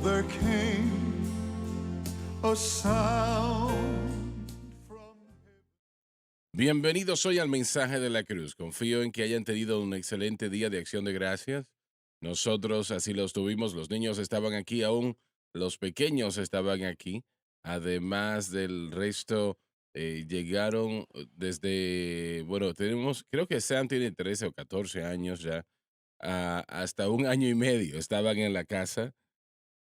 there came a sound from heaven. Bienvenidos hoy al mensaje de la cruz. Confío en que hayan tenido un excelente día de acción de gracias. Nosotros así los tuvimos. Los niños estaban aquí aún. Los pequeños estaban aquí. Además del resto, llegaron desde, bueno, tenemos, creo que Sam tiene 13 o 14 años ya, hasta un año y medio estaban en la casa.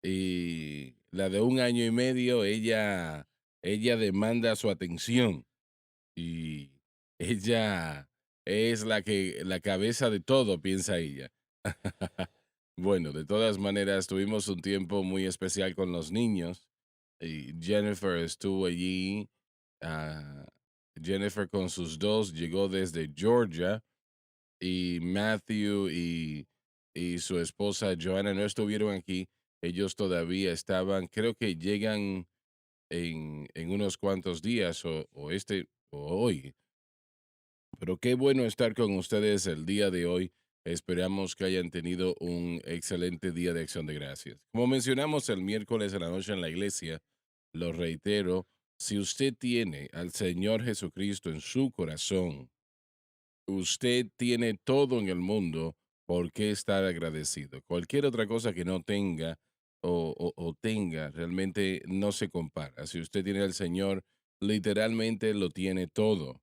Y la de un año y medio, ella demanda su atención y ella es la cabeza de todo, piensa ella. Bueno, de todas maneras, tuvimos un tiempo muy especial con los niños y Jennifer estuvo allí. ah, Jennifer con sus dos llegó desde Georgia y Matthew y su esposa Joanna no estuvieron aquí. Ellos todavía estaban, creo que llegan en unos cuantos días o hoy. Pero qué bueno estar con ustedes el día de hoy. Esperamos que hayan tenido un excelente día de acción de gracias. Como mencionamos el miércoles de la noche en la iglesia, lo reitero, si usted tiene al Señor Jesucristo en su corazón, usted tiene todo en el mundo por qué estar agradecido. Cualquier otra cosa que no tenga o tenga realmente no se compara. Si usted tiene al Señor, literalmente lo tiene todo.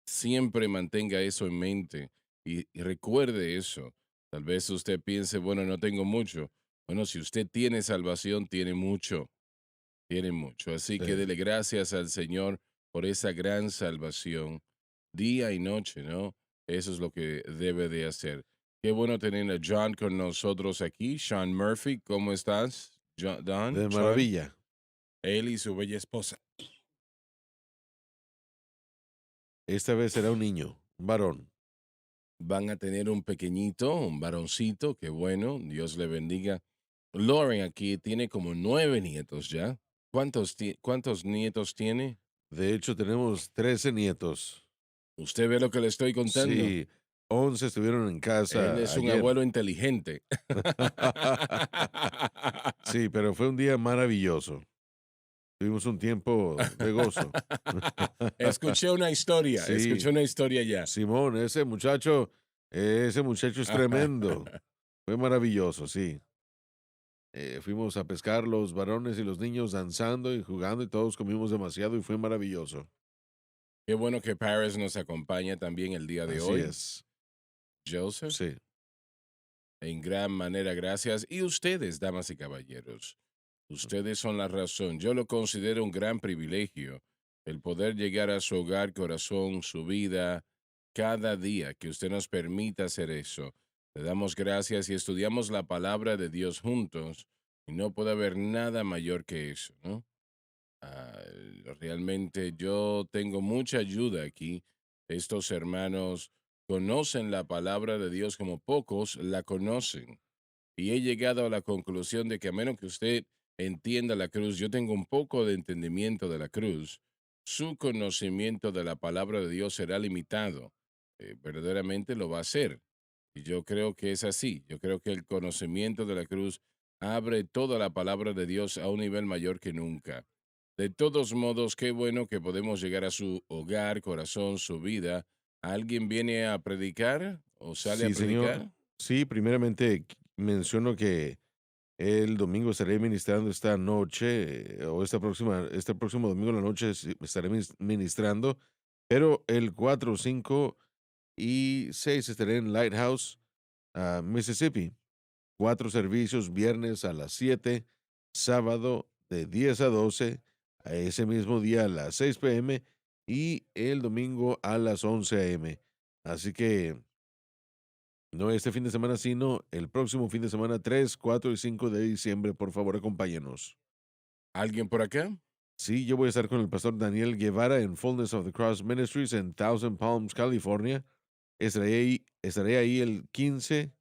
Siempre mantenga eso en mente y recuerde eso. Tal vez usted piense, bueno, no tengo mucho. Bueno, si usted tiene salvación, tiene mucho, tiene mucho. Así que Sí. dele gracias al Señor por esa gran salvación, día y noche, ¿no? Eso es lo que debe de hacer. Qué bueno tener a John con nosotros aquí. Sean Murphy, ¿cómo estás? Don, De Sean, maravilla. él y su bella esposa. Esta vez será un niño, un varón. Van a tener un pequeñito, un varoncito, qué bueno, Dios le bendiga. Lauren aquí tiene como 9 nietos ya. ¿Cuántos nietos tiene? De hecho, tenemos 13 nietos. Usted ve lo que le estoy contando. Sí, 11 estuvieron en Él casa es un ayer. abuelo inteligente. Sí, pero fue un día maravilloso. Tuvimos un tiempo de gozo. Escuché Sí, una historia ya. Simón, ese muchacho es tremendo. Fue maravilloso, sí. Fuimos a pescar los varones y los niños danzando y jugando y todos comimos demasiado y fue maravilloso. Qué bueno que Paris nos acompaña también el día de Así hoy. es. Joseph, Sí. en gran manera, gracias. Y ustedes, damas y caballeros. Ustedes son la razón. Yo lo considero un gran privilegio el poder llegar a su hogar, corazón, su vida, cada día que usted nos permita hacer eso. Le damos gracias y estudiamos la palabra de Dios juntos y no puede haber nada mayor que eso, ¿no? Ah, realmente yo tengo mucha ayuda aquí. Estos hermanos conocen la palabra de Dios como pocos la conocen. Y he llegado a la conclusión de que a menos que usted entienda la cruz, yo tengo un poco de entendimiento de la cruz, su conocimiento de la palabra de Dios será limitado. Verdaderamente lo va a ser. Y yo creo que es así. Yo creo que el conocimiento de la cruz abre toda la palabra de Dios a un nivel mayor que nunca. De todos modos, qué bueno que podemos llegar a su hogar, corazón, su vida. ¿Alguien viene a predicar o sale a Sí, señor. predicar? Sí, primeramente menciono que el domingo estaré ministrando esta noche, o este próximo domingo en la noche estaré ministrando, pero el 4, 5 y 6 estaré en Lighthouse, Mississippi. 4 servicios, viernes a las 7, sábado de 10 a 12, a ese mismo día a las 6 p.m. y el domingo a las 11 a.m. Así que no este fin de semana, sino el próximo fin de semana, 3, 4 y 5 de diciembre. Por favor, acompáñenos. ¿Alguien por acá? Sí, yo voy a estar con el pastor Daniel Guevara en Fullness of the Cross Ministries en Thousand Palms, California. Estaré ahí el 15,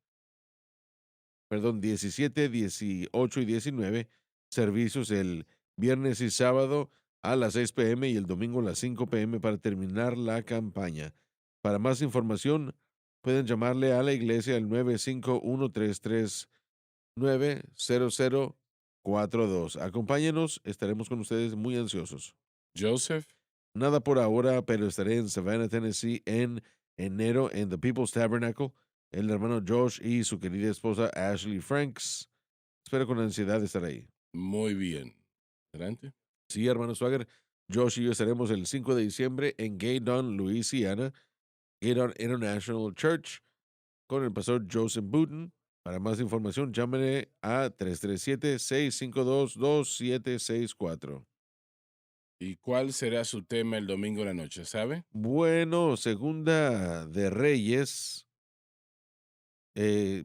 perdón, 17, 18 y 19 servicios el viernes y sábado a las 6 p.m. y el domingo a las 5 p.m. para terminar la campaña. Para más información, pueden llamarle a la iglesia al 951-339-0000 646-373-3642. Acompáñenos, estaremos con ustedes muy ansiosos. Joseph, Nada por ahora, pero estaré en Savannah, Tennessee en enero en The People's Tabernacle. El hermano Josh y su querida esposa Ashley Franks. Espero con ansiedad estar ahí. muy bien. Adelante. Sí, hermano Swagger, Josh y yo estaremos el 5 de diciembre en Gaydon, Louisiana, Gaydon International Church, con el pastor Joseph Booten. Para más información, llámene a 337-652-2764. ¿Y cuál será su tema el domingo en la noche, sabe? Bueno, segunda de Reyes.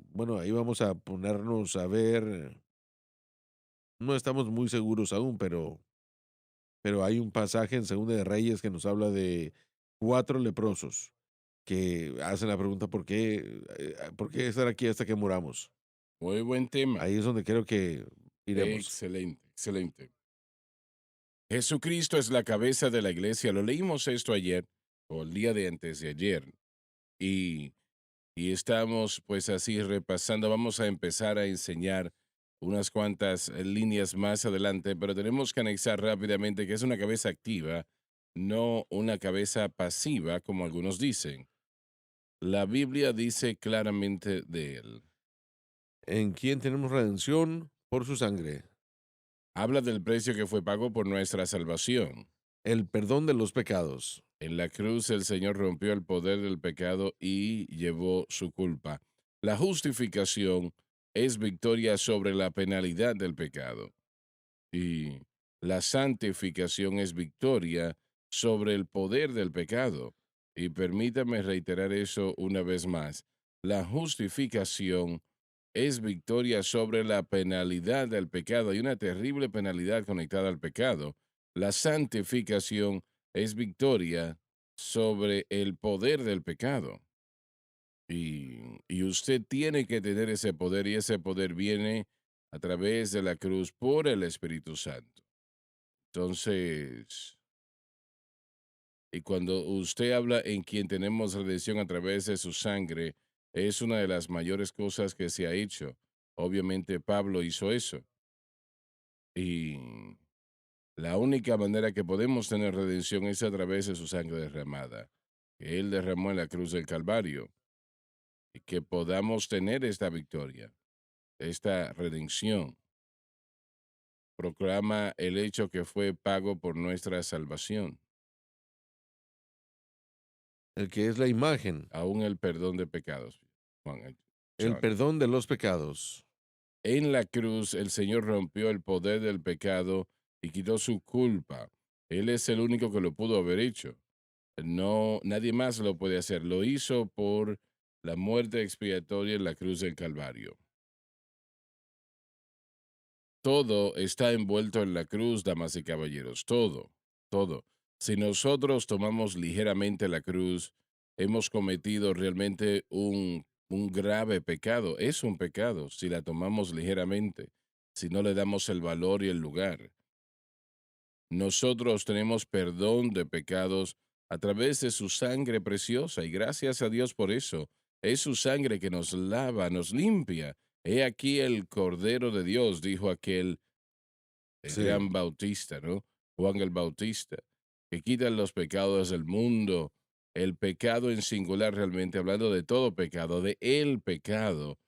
Bueno, ahí vamos a ponernos a ver. No estamos muy seguros aún, pero hay un pasaje en Segunda de Reyes que nos habla de cuatro leprosos que hacen la pregunta ¿por qué estar aquí hasta que muramos? Muy buen tema. Ahí es donde creo que iremos. Excelente, excelente. Jesucristo es la cabeza de la iglesia. Lo leímos esto ayer o el día de antes de ayer. Y, y estamos pues así repasando. Vamos a empezar a enseñar unas cuantas líneas más adelante, pero tenemos que anexar rápidamente que es una cabeza activa, no una cabeza pasiva, como algunos dicen. La Biblia dice claramente de él. ¿En quién tenemos redención? Por su sangre. Habla del precio que fue pago por nuestra salvación. El perdón de los pecados. En la cruz el Señor rompió el poder del pecado y llevó su culpa. La justificación es victoria sobre la penalidad del pecado. Y la santificación es victoria sobre el poder del pecado. Y permítame reiterar eso una vez más. La justificación es victoria sobre la penalidad del pecado. Hay una terrible penalidad conectada al pecado. La santificación es victoria sobre el poder del pecado. Y usted tiene que tener ese poder y ese poder viene a través de la cruz por el Espíritu Santo. Entonces, y cuando usted habla en quien tenemos redención a través de su sangre, es una de las mayores cosas que se ha hecho. Obviamente Pablo hizo eso. Y la única manera que podemos tener redención es a través de su sangre derramada, que Él derramó en la cruz del Calvario, y que podamos tener esta victoria, esta redención. Proclama el hecho que fue pago por nuestra salvación, El que es la imagen. aún el perdón de pecados. El John. perdón de los pecados. En la cruz el Señor rompió el poder del pecado y quitó su culpa. Él es el único que lo pudo haber hecho. No, nadie más lo puede hacer. Lo hizo por la muerte expiatoria en la cruz del Calvario. Todo está envuelto en la cruz, damas y caballeros. Todo, todo. Si nosotros tomamos ligeramente la cruz, hemos cometido realmente un grave pecado. Es un pecado si la tomamos ligeramente, si no le damos el valor y el lugar. Nosotros tenemos perdón de pecados a través de su sangre preciosa y gracias a Dios por eso. Es su sangre que nos lava, nos limpia. He aquí el Cordero de Dios, dijo aquel el Sí. gran Bautista, ¿no? Juan el Bautista, que quita los pecados del mundo. El pecado en singular, realmente hablando de todo pecado, de el pecado.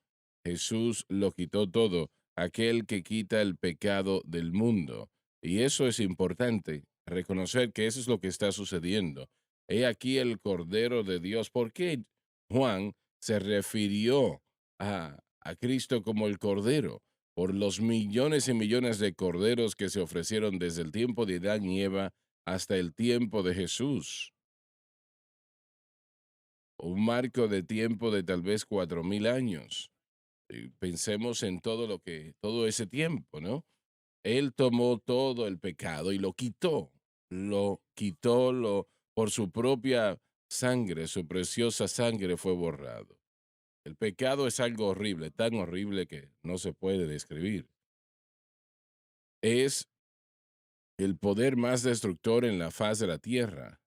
Jesús lo quitó todo, aquel que quita el pecado del mundo. Y eso es importante, reconocer que eso es lo que está sucediendo. He aquí el Cordero de Dios. ¿Por qué Juan se refirió a Cristo como el Cordero? Por los millones y millones de corderos que se ofrecieron desde el tiempo de Adán y Eva hasta el tiempo de Jesús. Un marco de tiempo de tal vez 4000 años. Y pensemos en todo ese tiempo, ¿no? Él tomó todo el pecado y por su propia sangre, su preciosa sangre fue borrado. El pecado es algo horrible, tan horrible que no se puede describir. Es el poder más destructor en la faz de la tierra.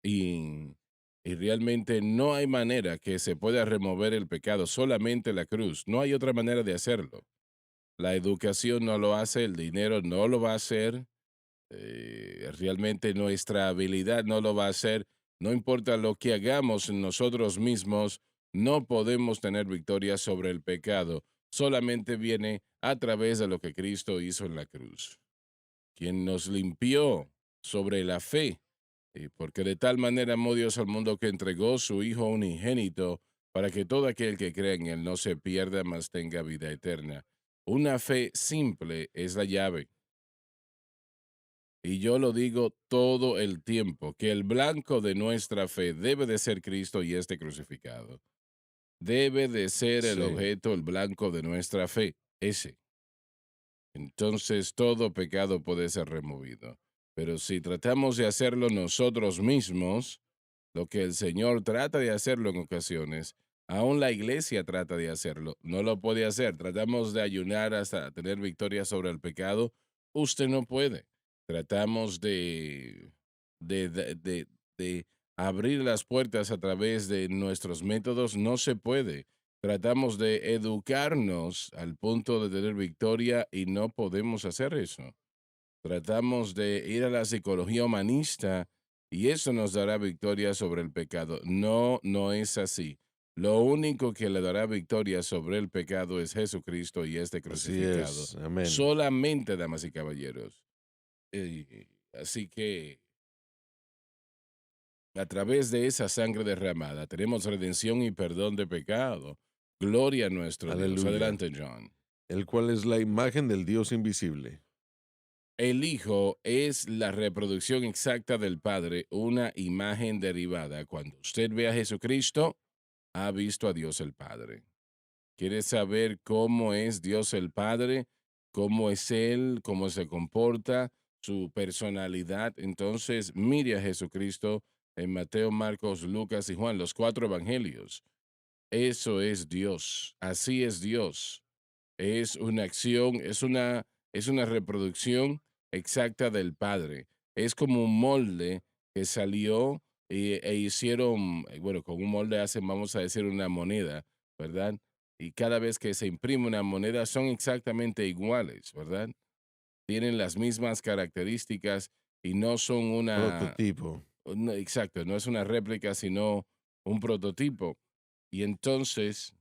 Y, y realmente no hay manera que se pueda remover el pecado, solamente la cruz. No hay otra manera de hacerlo. La educación no lo hace, el dinero no lo va a hacer, realmente nuestra habilidad no lo va a hacer. No importa lo que hagamos nosotros mismos, no podemos tener victoria sobre el pecado. Solamente viene a través de lo que Cristo hizo en la cruz, quien nos limpió sobre la fe. Porque de tal manera amó Dios al mundo que entregó su Hijo unigénito para que todo aquel que cree en Él no se pierda, mas tenga vida eterna. Una fe simple es la llave. Y yo lo digo todo el tiempo, que el blanco de nuestra fe debe de ser Cristo y este crucificado. Debe de ser el Sí, objeto, el blanco de nuestra fe, ese. Entonces todo pecado puede ser removido. Pero si tratamos de hacerlo nosotros mismos, lo que el Señor trata de hacerlo en ocasiones, aún la iglesia trata de hacerlo, no lo puede hacer. Tratamos de ayunar hasta tener victoria sobre el pecado, usted no puede. Tratamos de, de, de- de abrir las puertas a través de nuestros métodos, no se puede. Tratamos de educarnos al punto de tener victoria y no podemos hacer eso. Tratamos de ir a la psicología humanista y eso nos dará victoria sobre el pecado. No, no es así. Lo único que le dará victoria sobre el pecado es Jesucristo y este así crucificado. es. Amén. Solamente, damas y caballeros. Así que a través de esa sangre derramada tenemos redención y perdón de pecado. Gloria a nuestro Dios. Aleluya. Adelante, John. El cual es la imagen del Dios invisible. El Hijo es la reproducción exacta del Padre, una imagen derivada. Cuando usted ve a Jesucristo, ha visto a Dios el Padre. ¿Quiere saber cómo es Dios el Padre? ¿Cómo es Él? ¿Cómo se comporta? ¿Su personalidad? Entonces, mire a Jesucristo en Mateo, Marcos, Lucas y Juan, los cuatro evangelios. Eso es Dios. Así es Dios. Es una acción, es una reproducción exacta del Padre. Es como un molde que salió e hicieron, bueno, con un molde hacen, vamos a decir, una moneda, ¿verdad? Y cada vez que se imprime una moneda son exactamente iguales, ¿verdad? Tienen las mismas características y no son Prototipo. exacto, no es una réplica, sino un prototipo. Y entonces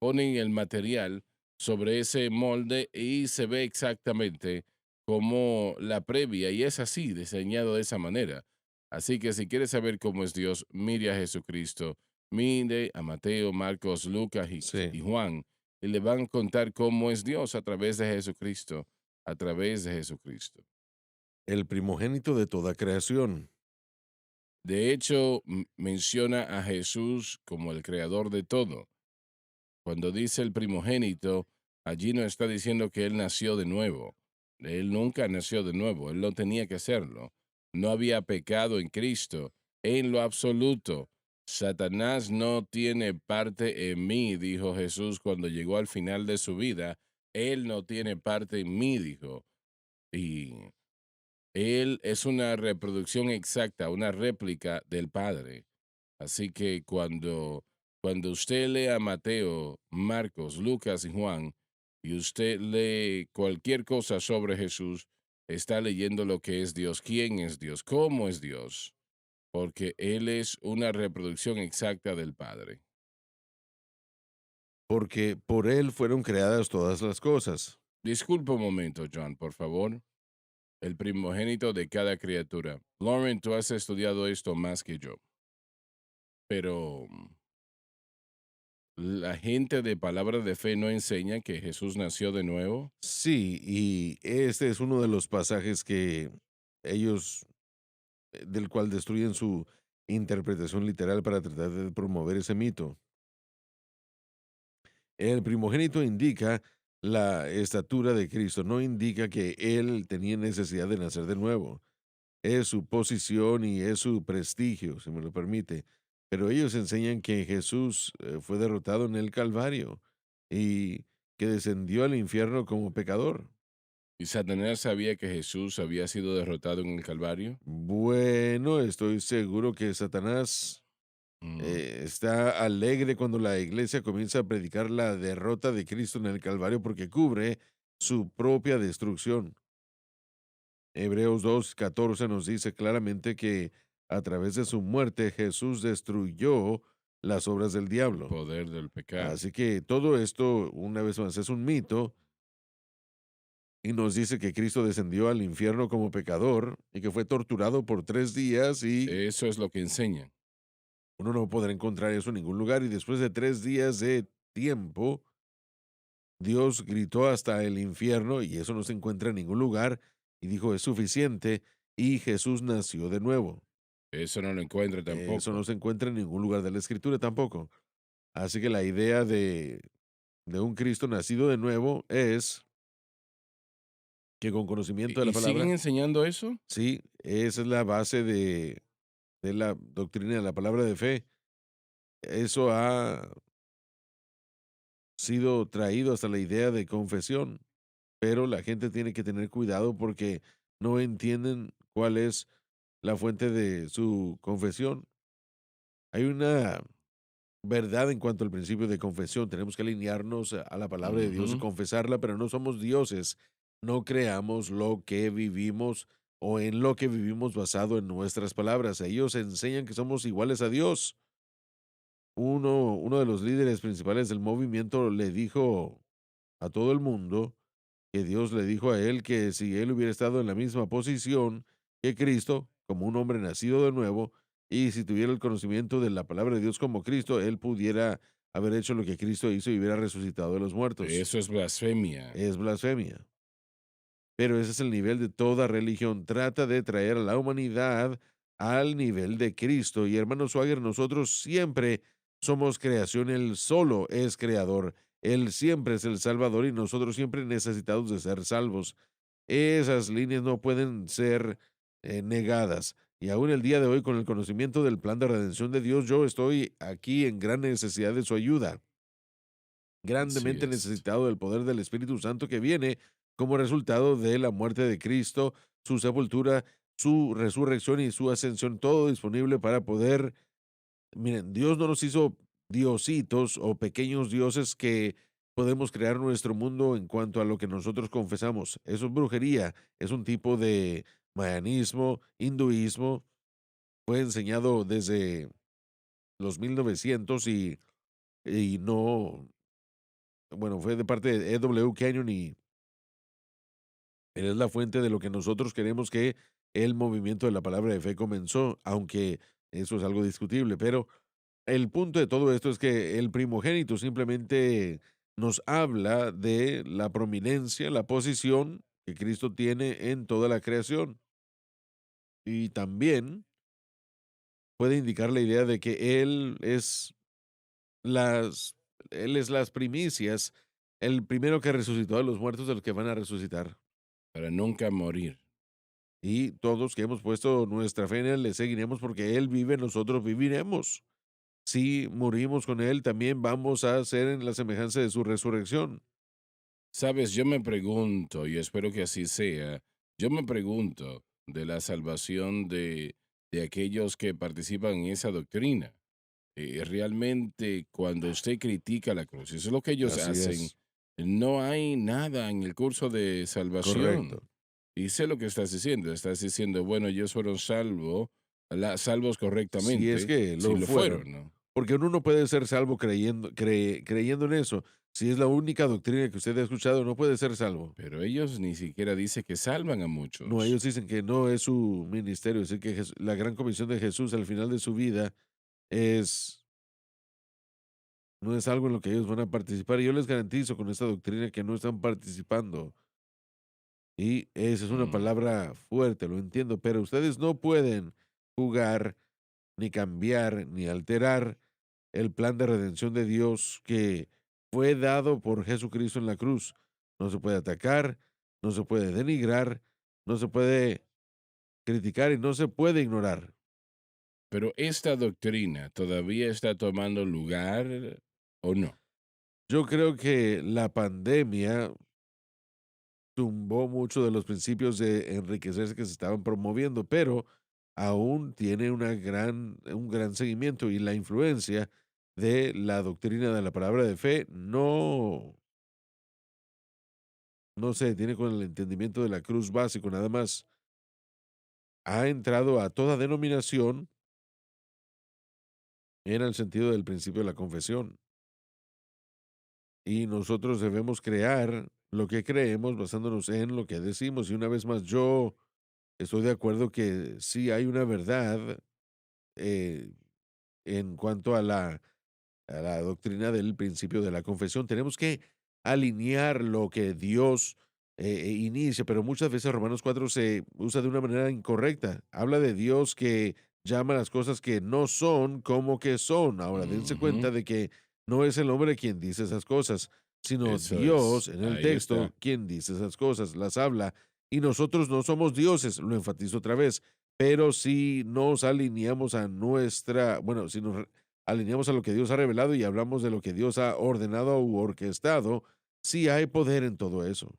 ponen el material sobre ese molde y se ve exactamente como la previa y es así, diseñado de esa manera. Así que si quieres saber cómo es Dios, mire a Jesucristo, mire a Mateo, Marcos, Lucas Sí. y Juan y le van a contar cómo es Dios a través de Jesucristo, a través de Jesucristo. El primogénito de toda creación. De hecho, menciona a Jesús como el creador de todo. Cuando dice el primogénito, allí no está diciendo que él nació de nuevo. Él nunca nació de nuevo, él no tenía que hacerlo. No había pecado en Cristo, en lo absoluto. Satanás no tiene parte en mí, dijo Jesús cuando llegó al final de su vida. Él no tiene parte en mí, dijo. Y él es una reproducción exacta, una réplica del Padre. Así que cuando usted lea Mateo, Marcos, Lucas y Juan, y usted lee cualquier cosa sobre Jesús, está leyendo lo que es Dios, quién es Dios, cómo es Dios, porque Él es una reproducción exacta del Padre. Porque por él fueron creadas todas las cosas. Disculpa un momento, John, por favor. El primogénito de cada criatura. Lauren, tú has estudiado esto más que yo, pero la gente de palabra de fe no enseña que Jesús nació de nuevo. Sí, y este es uno de los pasajes que ellos, del cual destruyen su interpretación literal para tratar de promover ese mito. El primogénito indica la estatura de Cristo, no indica que él tenía necesidad de nacer de nuevo. Es su posición y es su prestigio, si me lo permite. Pero ellos enseñan que Jesús fue derrotado en el Calvario y que descendió al infierno como pecador. ¿Y Satanás sabía que Jesús había sido derrotado en el Calvario? Bueno, estoy seguro que Satanás, Mm, Está alegre cuando la iglesia comienza a predicar la derrota de Cristo en el Calvario porque cubre su propia destrucción. Hebreos 2:14 nos dice claramente que a través de su muerte Jesús destruyó las obras del el diablo. poder del pecado. Así que todo esto, una vez más, es un mito y nos dice que Cristo descendió al infierno como pecador y que fue torturado por 3 días y Eso es lo que enseñan. uno no podrá encontrar eso en ningún lugar. Y después de 3 días de tiempo, Dios gritó hasta el infierno y eso no se encuentra en ningún lugar y dijo, es suficiente y Jesús nació de nuevo. Eso no lo encuentro Eso no tampoco. se encuentra en ningún lugar de la escritura tampoco. Así que la idea de un Cristo nacido de nuevo es que con conocimiento de la Y siguen palabra, enseñando eso? sí, esa es la base de la doctrina de la palabra de fe. Eso ha sido traído hasta la idea de confesión, pero la gente tiene que tener cuidado porque no entienden cuál es la fuente de su confesión. Hay una verdad en cuanto al principio de confesión. Tenemos que alinearnos a la palabra de Dios y Ujú. confesarla, pero no somos dioses. No creamos lo que vivimos o en lo que vivimos basado en nuestras palabras. Ellos enseñan que somos iguales a Dios. Uno de los líderes principales del movimiento le dijo a todo el mundo que Dios le dijo a él que si él hubiera estado en la misma posición que Cristo, como un hombre nacido de nuevo, y si tuviera el conocimiento de la palabra de Dios como Cristo, él pudiera haber hecho lo que Cristo hizo y hubiera resucitado de los muertos. Eso es blasfemia. Es blasfemia. Pero ese es el nivel de toda religión. Trata de traer a la humanidad al nivel de Cristo. Y hermano Swagger, nosotros siempre somos creación. Él solo es creador. Él siempre es el Salvador y nosotros siempre necesitados de ser salvos. Esas líneas no pueden ser negadas. Y aún el día de hoy, con el conocimiento del plan de redención de Dios, yo estoy aquí en gran necesidad de su ayuda, Así grandemente es. necesitado del poder del Espíritu Santo que viene como resultado de la muerte de Cristo, su sepultura, su resurrección y su ascensión, todo disponible para poder, miren, Dios no nos hizo diositos o pequeños dioses que podemos crear nuestro mundo en cuanto a lo que nosotros confesamos. Eso es brujería, es un tipo de mayanismo, hinduismo, fue enseñado desde los 1900 y no, bueno, fue de parte de E.W. Kenyon y él es la fuente de lo que nosotros queremos que el movimiento de la palabra de fe comenzó, aunque eso es algo discutible, pero el punto de todo esto es que el primogénito simplemente nos habla de la prominencia, la posición que Cristo tiene en toda la creación y también puede indicar la idea de que las él es las primicias, el primero que resucitó a los muertos de los que van a resucitar. Para nunca morir. Y todos que hemos puesto nuestra fe en Él, le seguiremos porque Él vive, nosotros viviremos. Si morimos con Él, también vamos a ser en la semejanza de su resurrección. Sabes, yo me pregunto, y espero que así sea, yo me pregunto de la salvación de aquellos que participan en esa doctrina. Realmente, cuando usted critica la cruz, eso es lo que ellos Así hacen, es, no hay nada en el curso de correcto. salvación. Y sé lo que estás diciendo. Estás diciendo, bueno, ellos fueron salvos Si es correctamente, que si lo lo fueron, fueron, ¿no? porque uno no puede ser salvo creyendo en eso. Si es la única doctrina que usted ha escuchado, no puede ser salvo. Pero ellos ni siquiera dicen que salvan a No, muchos. ellos dicen que no es su ministerio, es decir, que la gran comisión de Jesús al final de su vida es no es algo en lo que ellos van a participar. Y yo les garantizo con esta doctrina que no están participando. Y esa es una Mm. palabra fuerte, lo entiendo, pero ustedes no pueden jugar, ni cambiar, ni alterar el plan de redención de Dios que fue dado por Jesucristo en la cruz. No se puede atacar, no se puede denigrar, no se puede criticar y no se puede ignorar. Pero esta doctrina todavía está tomando lugar o no. Yo creo que la pandemia tumbó mucho de los principios de enriquecerse que se estaban promoviendo, pero aún tiene un gran seguimiento y la influencia de la doctrina de la palabra de fe no se detiene con el entendimiento de la cruz básico, nada más. Ha entrado a toda denominación en el sentido del principio de la confesión. Y nosotros debemos crear lo que creemos basándonos en lo que decimos. Y una vez más, yo estoy de acuerdo que sí hay una verdad eh, en cuanto a la doctrina del principio de la confesión. Tenemos que alinear lo que Dios inicia, pero muchas veces Romanos 4 se usa de una manera incorrecta. Habla de Dios que llama las cosas que no son como que son. Ahora, dense Ujú. cuenta de que no es el hombre quien dice esas cosas, sino Eso es. Dios en el Ahí texto está. quien dice esas cosas, las habla. Y nosotros no somos dioses, lo enfatizo otra vez, pero si nos alineamos a bueno, si nos alineamos a lo que Dios ha revelado y hablamos de lo que Dios ha ordenado u orquestado, sí hay poder en todo eso.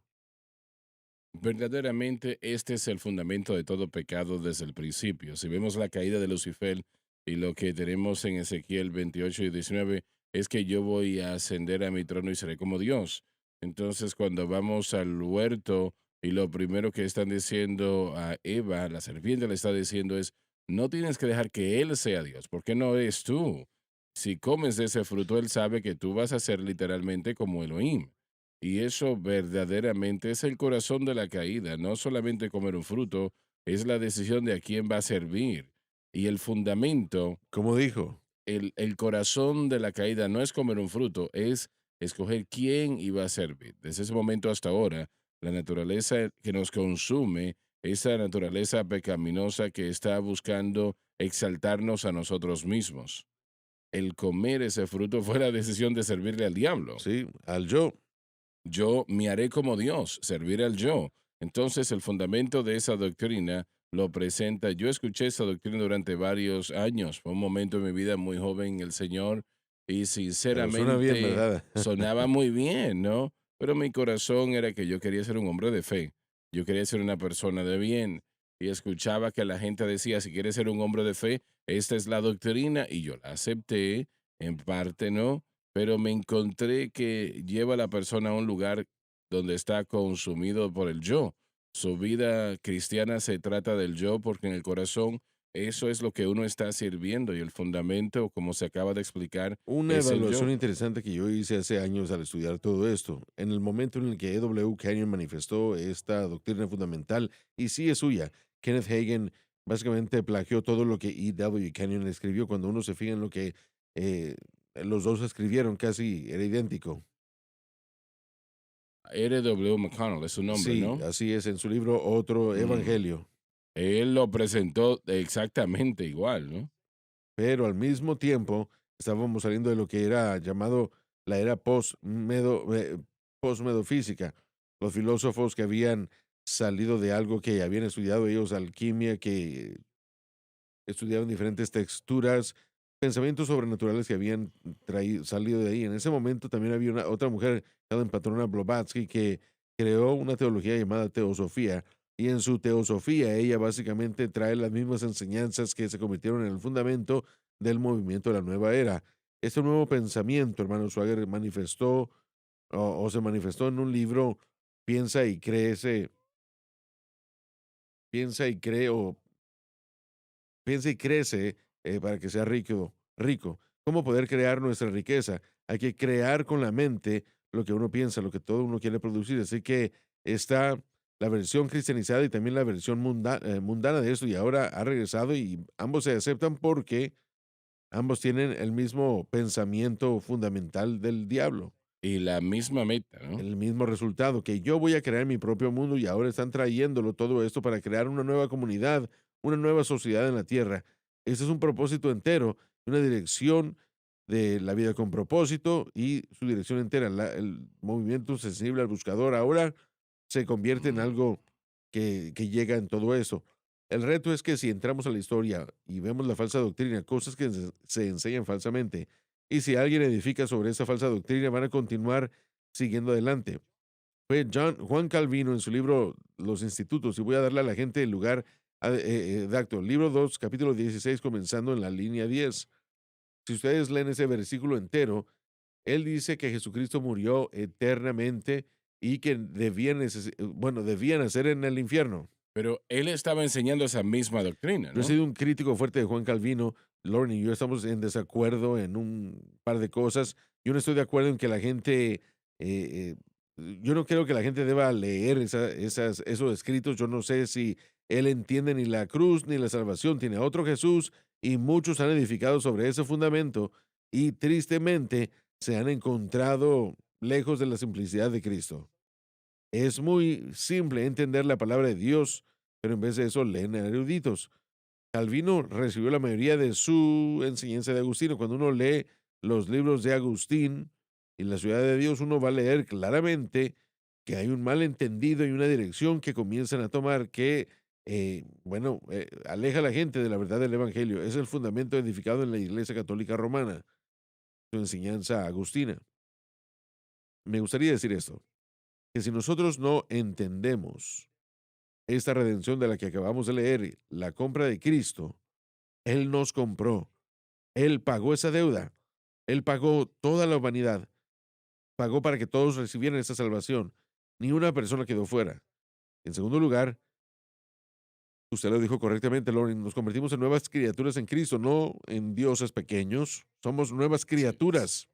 Verdaderamente, este es el fundamento de todo pecado desde el principio. Si vemos la caída de Lucifer y lo que tenemos en Ezequiel 28:19, es que yo voy a ascender a mi trono y seré como Dios. Entonces, cuando vamos al huerto y lo primero que están diciendo a Eva, la serpiente le está diciendo es, no tienes que dejar que Él sea Dios, porque no eres tú. Si comes de ese fruto, Él sabe que tú vas a ser literalmente como Elohim. Y eso verdaderamente es el corazón de la caída, no solamente comer un fruto, es la decisión de a quién va a servir. Y el fundamento, Como dijo, el corazón de la caída no es comer un fruto, es escoger quién iba a servir. Desde ese momento hasta ahora, la naturaleza que nos consume, esa naturaleza pecaminosa que está buscando exaltarnos a nosotros mismos. El comer ese fruto fue la decisión de servirle al diablo. sí, al yo. Yo me haré como Dios, servir al yo. Entonces, el fundamento de esa doctrina lo presenta. Yo escuché esa doctrina durante varios años. Fue un momento en mi vida muy joven en el Señor y Pero suena bien, sinceramente ¿verdad? sonaba muy bien, ¿no? Pero mi corazón era que yo quería ser un hombre de fe. Yo quería ser una persona de bien. Y escuchaba que la gente decía, si quieres ser un hombre de fe, esta es la doctrina. Y yo la acepté, en parte, ¿no? Pero me encontré que lleva a la persona a un lugar donde está consumido por el yo. Su vida cristiana se trata del yo porque en el corazón eso es lo que uno está sirviendo y el fundamento, como se acaba de explicar, Una es el yo. evaluación interesante que yo hice hace años al estudiar todo esto, en el momento en el que E.W. Kenyon manifestó esta doctrina fundamental, y sí es suya, Kenneth Hagin básicamente plagió todo lo que E.W. Kenyon escribió. Cuando uno se fija en lo que eh, los dos escribieron, casi era idéntico. R.W. McConnell es su nombre, Sí, ¿no? así es, en su libro Otro Mm. Evangelio, Él lo presentó exactamente igual, ¿no? pero al mismo tiempo estábamos saliendo de lo que era llamado la era postmedofísica. Los filósofos que habían salido de algo que habían estudiado ellos, alquimia, que estudiaban diferentes texturas, pensamientos sobrenaturales que habían salido de ahí. En ese momento también había otra mujer, Helen Patrona Blavatsky, que creó una teología llamada teosofía. Y en su teosofía ella básicamente trae las mismas enseñanzas que se convirtieron en el fundamento del movimiento de la nueva era. Este nuevo pensamiento, hermano Swagger, o se manifestó en un libro, Piensa y crece, piensa y cree o piensa y crece para que sea rico. ¿Cómo poder crear nuestra riqueza? Hay que crear con la mente lo que uno piensa, lo que todo uno quiere producir. Así que está la versión cristianizada y también la versión mundana de esto, y ahora ha regresado y ambos se aceptan porque ambos tienen el mismo pensamiento fundamental del diablo, Y la misma meta, ¿no? el mismo resultado, que yo voy a crear mi propio mundo, y ahora están trayéndolo todo esto para crear una nueva comunidad, una nueva sociedad en la tierra. Ese es un propósito entero, una dirección de la vida con propósito y su dirección entera. El movimiento sensible al buscador ahora se convierte en Mm. algo que llega en todo eso. El reto es que si entramos a la historia y vemos la falsa doctrina, cosas que se enseñan falsamente, y si alguien edifica sobre esa falsa doctrina, van a continuar siguiendo adelante. Fue Juan Calvino en su libro Los Institutos, y voy a darle a la gente el lugar Dacto, libro 2, capítulo 16, comenzando en la línea 10. Si ustedes leen ese versículo entero, él dice que Jesucristo murió eternamente y que debían hacer en el infierno. Pero él estaba enseñando esa misma doctrina, Yo he ¿no? sido un crítico fuerte de Juan Calvino. Lauren y yo estamos en desacuerdo en un par de cosas. Yo no estoy de acuerdo en que la gente, yo no creo que la gente deba leer esos escritos. Yo no sé si él entiende ni la cruz ni la salvación. Tiene a otro Jesús y muchos han edificado sobre ese fundamento y tristemente se han encontrado lejos de la simplicidad de Cristo. Es muy simple entender la palabra de Dios, pero en vez de eso leen a eruditos. Calvino recibió la mayoría de su enseñanza de Agustino. Cuando uno lee los libros de Agustín y la ciudad de Dios, uno va a leer claramente que hay un malentendido y una dirección que comienzan a tomar que, aleja a la gente de la verdad del Evangelio. Es el fundamento edificado en la Iglesia Católica Romana, su enseñanza agustina. Me gustaría decir esto, que si nosotros no entendemos esta redención de la que acabamos de leer, la compra de Cristo, Él nos compró. Él pagó esa deuda. Él pagó toda la humanidad. Pagó para que todos recibieran esa salvación. Ni una persona quedó fuera. En segundo lugar, usted lo dijo correctamente, Lauren, nos convertimos en nuevas criaturas en Cristo, no en dioses pequeños. Somos nuevas Sí. criaturas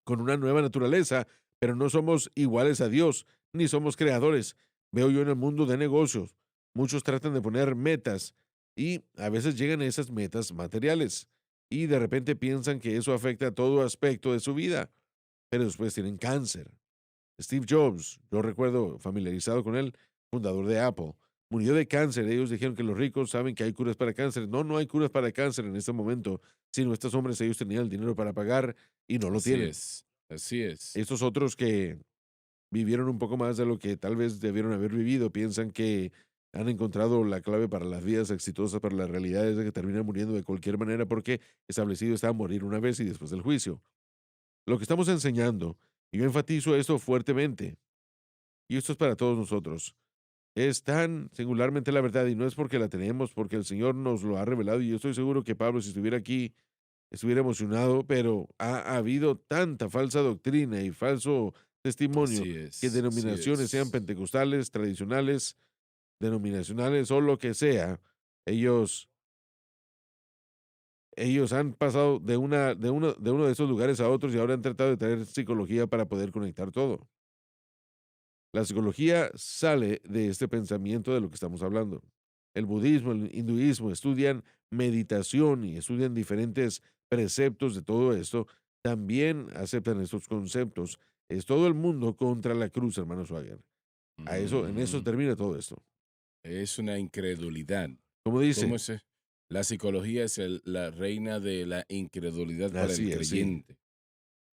con una nueva naturaleza, pero no somos iguales a Dios, ni somos creadores. Veo yo en el mundo de negocios, muchos tratan de poner metas y a veces llegan a esas metas materiales y de repente piensan que eso afecta a todo aspecto de su vida, pero después tienen cáncer. Steve Jobs, yo recuerdo familiarizado con él, fundador de Apple, murió de cáncer. Ellos dijeron que los ricos saben que hay curas para cáncer. No, no hay curas para cáncer en este momento, sino estos hombres, ellos tenían el dinero para pagar y no lo Así tienen. es, así es. Estos otros que vivieron un poco más de lo que tal vez debieron haber vivido, piensan que han encontrado la clave para las vidas exitosas, para la realidad es de que terminan muriendo de cualquier manera porque establecido está morir una vez y después del juicio. Lo que estamos enseñando, y yo enfatizo esto fuertemente, y esto es para todos nosotros, es tan singularmente la verdad y no es porque la tenemos, porque el Señor nos lo ha revelado y yo estoy seguro que Pablo si estuviera aquí estuviera emocionado, pero ha habido tanta falsa doctrina y falso testimonio Así que es, así denominaciones, sean es. pentecostales, tradicionales, denominacionales o lo que sea, ellos, ellos han pasado de uno de esos lugares a otros y ahora han tratado de traer psicología para poder conectar todo. La psicología sale de este pensamiento de lo que estamos hablando. El budismo, el hinduismo estudian meditación y estudian diferentes preceptos de todo esto. También aceptan estos conceptos. Es todo el mundo contra la cruz, hermano Swagger. En eso Mm, termina todo esto. es una incredulidad. Como ¿Cómo dice, es? La psicología es la reina de la incredulidad para el así es, sí. creyente.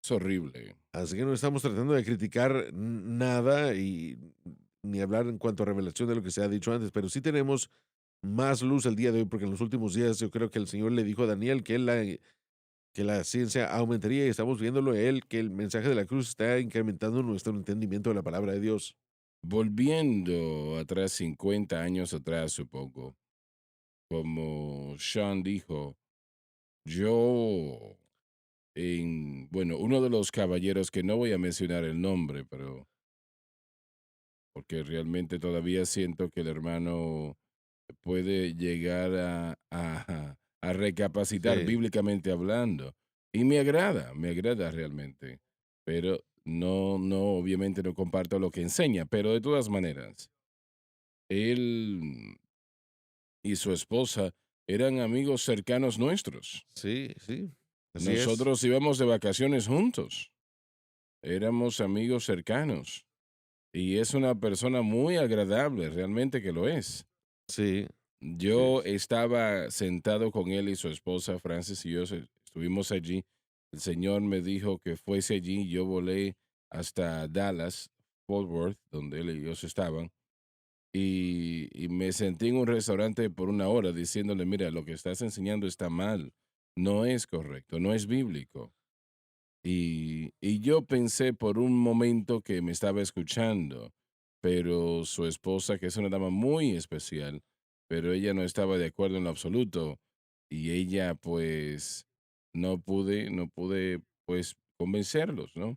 Es horrible. Así que no estamos tratando de criticar nada y ni hablar en cuanto a revelación de lo que se ha dicho antes, pero sí tenemos más luz el día de hoy, porque en los últimos días yo creo que el Señor le dijo a Daniel que la ciencia aumentaría y estamos viéndolo él, que el mensaje de la cruz está incrementando nuestro entendimiento de la palabra de Dios. Volviendo atrás, 50 años atrás, supongo, como Sean dijo, yo bueno, uno de los caballeros que no voy a mencionar el nombre, pero porque realmente todavía siento que el hermano puede llegar a recapacitar Sí, bíblicamente hablando. Y me agrada realmente. Pero obviamente no comparto lo que enseña, pero de todas maneras, él y su esposa eran amigos cercanos nuestros. sí, sí, así es. Nosotros íbamos de vacaciones juntos, éramos amigos cercanos. Y es una persona muy agradable, realmente que lo es. Sí, sí, Yo estaba sentado con él y su esposa, Francis, y yo estuvimos allí. El Señor me dijo que fuese allí. Yo volé hasta Dallas, Fort Worth, donde él y ellos estaban. Y me sentí en un restaurante por una hora diciéndole, mira, lo que estás enseñando está mal. No es correcto, no es bíblico. Y yo pensé por un momento que me estaba escuchando, pero su esposa, que es una dama muy especial, pero ella no estaba de acuerdo en lo absoluto. Y ella, pues, no pude, pues, convencerlos, ¿no?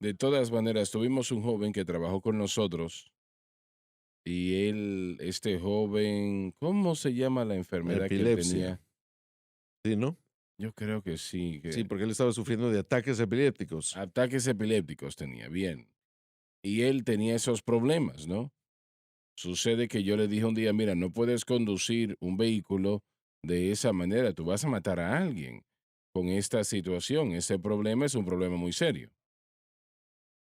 De todas maneras, tuvimos un joven que trabajó con nosotros y este joven, ¿cómo se llama la enfermedad que él Epilepsia. tenía? Sí, ¿no? Yo creo que sí, Sí, que porque él estaba sufriendo de ataques epilépticos. ataques epilépticos tenía, bien. Y él tenía esos problemas, ¿no? Sucede que yo le dije un día, mira, no puedes conducir un vehículo de esa manera, tú vas a matar a alguien con esta situación. Ese problema es un problema muy serio.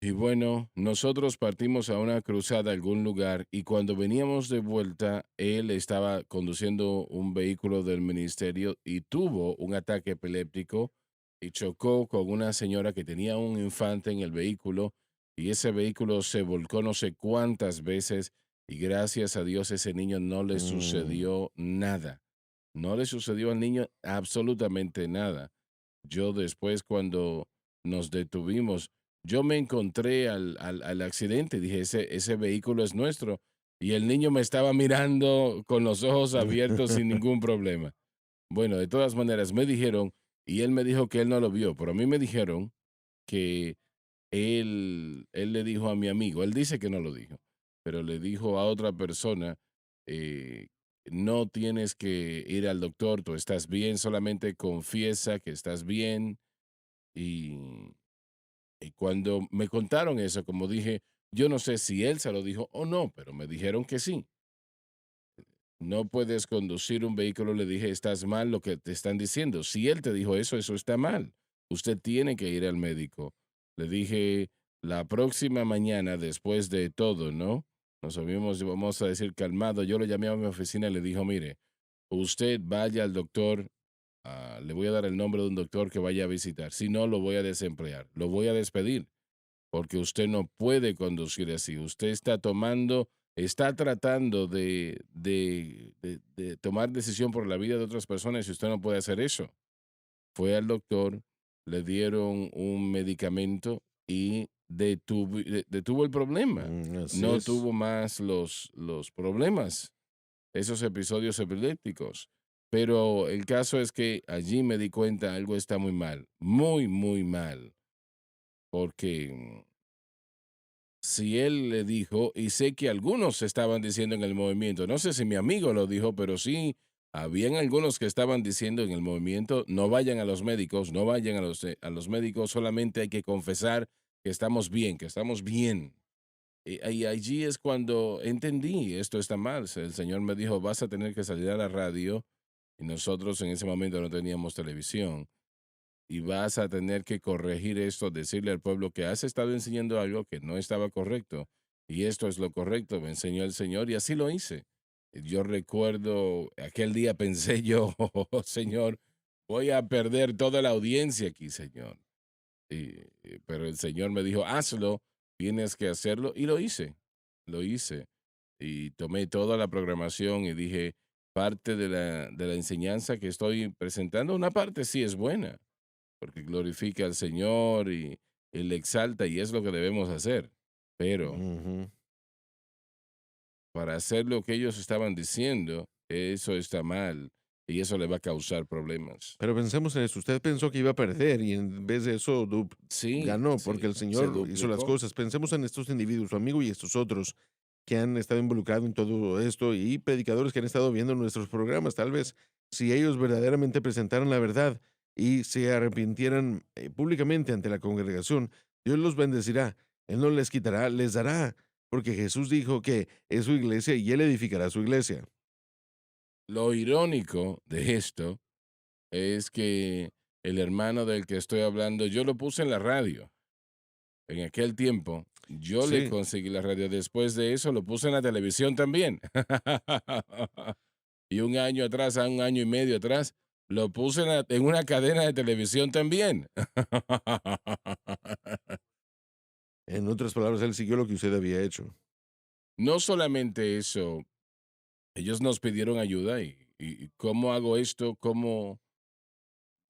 Y bueno, nosotros partimos a una cruzada a algún lugar y cuando veníamos de vuelta, él estaba conduciendo un vehículo del ministerio y tuvo un ataque epiléptico y chocó con una señora que tenía un infante en el vehículo y ese vehículo se volcó no sé cuántas veces y gracias a Dios ese niño no le Mm. sucedió nada. No le sucedió al niño absolutamente nada. Yo después cuando nos detuvimos, yo me encontré al accidente, dije, ese vehículo es nuestro. Y el niño me estaba mirando con los ojos abiertos sin ningún problema. Bueno, de todas maneras, me dijeron, y él me dijo que él no lo vio, pero a mí me dijeron que él le dijo a mi amigo, él dice que no lo dijo, pero le dijo a otra persona, eh, no tienes que ir al doctor, tú estás bien, solamente confiesa que estás bien. Y cuando me contaron eso, como dije, yo no sé si él se lo dijo o no, pero me dijeron que sí. No puedes conducir un vehículo, le dije, estás mal lo que te están diciendo. Si él te dijo eso, eso está mal. Usted tiene que ir al médico. Le dije, la próxima mañana, después de todo, ¿no? Nos habíamos, vamos a decir, calmado. Yo lo llamé a mi oficina y le dijo, mire, usted vaya al doctor, le voy a dar el nombre de un doctor que vaya a visitar. Si no, lo voy a desemplear, lo voy a despedir porque usted no puede conducir así. Usted está tratando de tomar decisión por la vida de otras personas y usted no puede hacer eso. Fue al doctor, le dieron un medicamento y detuvo el problema. Así No es. tuvo más los problemas, esos episodios epilépticos. Pero el caso es que allí me di cuenta algo está muy mal, muy, muy mal, porque si él le dijo, y sé que algunos estaban diciendo en el movimiento, no sé si mi amigo lo dijo, pero sí, habían algunos que estaban diciendo en el movimiento, no vayan a los médicos, no vayan a los médicos, solamente hay que confesar que estamos bien, que estamos bien. Y allí es cuando entendí, esto está mal. El Señor me dijo, vas a tener que salir a la radio, y nosotros en ese momento no teníamos televisión y vas a tener que corregir esto, decirle al pueblo que has estado enseñando algo que no estaba correcto y esto es lo correcto, me enseñó el Señor y así lo hice. Yo recuerdo, aquel día pensé yo, "Oh, Señor, voy a perder toda la audiencia aquí, Señor. Pero el Señor me dijo, hazlo, tienes que hacerlo y lo hice. Y tomé toda la programación y dije, parte de la enseñanza que estoy presentando, una parte sí es buena porque glorifica al Señor y le exalta y es lo que debemos hacer. Pero Ujú. para hacer lo que ellos estaban diciendo, eso está mal y eso le va a causar problemas. Pero pensemos en esto, usted pensó que iba a perder y en vez de eso Sí, ganó porque sí, el se Señor hizo las duplicó. cosas. Pensemos en estos individuos, su amigo y estos otros que han estado involucrados en todo esto y predicadores que han estado viendo nuestros programas. Tal vez si ellos verdaderamente presentaran la verdad y se arrepintieran públicamente ante la congregación, Dios los bendecirá. Él no les quitará, les dará, porque Jesús dijo que es su iglesia y Él edificará su iglesia. Lo irónico de esto es que el hermano del que estoy hablando, yo lo puse en la radio. En aquel tiempo, yo le Sí. conseguí la radio. Después de eso, lo puse en la televisión también. Y un año atrás, a un año y medio atrás, lo puse en una cadena de televisión también. En otras palabras, Él siguió lo que usted había hecho. No solamente eso, ellos nos pidieron ayuda y ¿cómo hago esto? ¿Cómo?